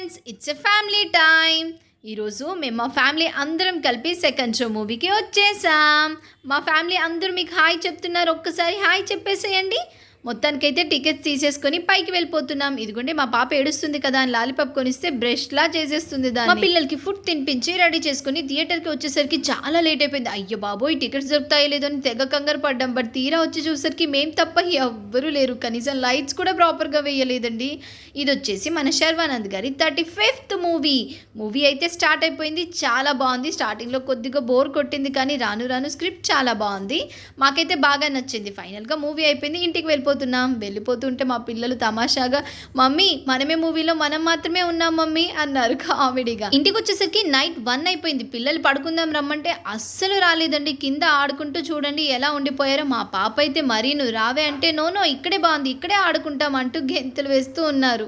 Friends, it's a family time. ఈరోజు మేము మా ఫ్యామిలీ అందరం కలిపి సెకండ్ షో మూవీకి వచ్చేసాం. మా ఫ్యామిలీ అందరూ మీకు హాయ్ చెప్తున్నారు, ఒక్కసారి హాయ్ చెప్పేసేయండి. మొత్తానికైతే టికెట్స్ తీసేసుకొని పైకి వెళ్ళిపోతున్నాం. ఇదిగోండి మా పాప ఏడుస్తుంది కదా అని లాలీపాప్ కొనిస్తే బ్రష్లా చేసేస్తుంది దాన్ని. మా పిల్లలకి ఫుడ్ తినిపించి రెడీ చేసుకుని థియేటర్కి వచ్చేసరికి చాలా లేట్ అయిపోయింది. అయ్యో బాబోయ్, టికెట్స్ దొరుకుతాయో లేదో అని తెగ కంగారు పడ్డాం. బట్ తీరా వచ్చి చూసరికి మేము తప్ప ఎవ్వరూ లేరు. కనీసం లైట్స్ కూడా ప్రాపర్గా వేయలేదండి. ఇది వచ్చేసి మన శర్వానంద్ గారి 35th మూవీ అయితే స్టార్ట్ అయిపోయింది. చాలా బాగుంది. స్టార్టింగ్లో కొద్దిగా బోర్ కొట్టింది, కానీ రాను రాను స్క్రిప్ట్ చాలా బాగుంది. మాకైతే బాగా నచ్చింది. ఫైనల్గా మూవీ అయిపోయింది, ఇంటికి వెళ్ళిపోతుంటే మా పిల్లలు తమాషాగా మమ్మీ మనమే మూవీలో మనం మాత్రమే ఉన్నాం మమ్మీ అన్నారు కామెడీగా. ఇంటికి వచ్చేసరికి నైట్ 1 అయిపోయింది. పిల్లలు పడుకుందాం రమ్మంటే అస్సలు రాలేదండి. కింద ఆడుకుంటూ చూడండి ఎలా ఉండిపోయారో. మా పాప అయితే మరీ నువ్వు రావే అంటే నో ఇక్కడే బాగుంది, ఇక్కడే ఆడుకుంటాం అంటూ గెంతులు వేస్తూ ఉన్నారు.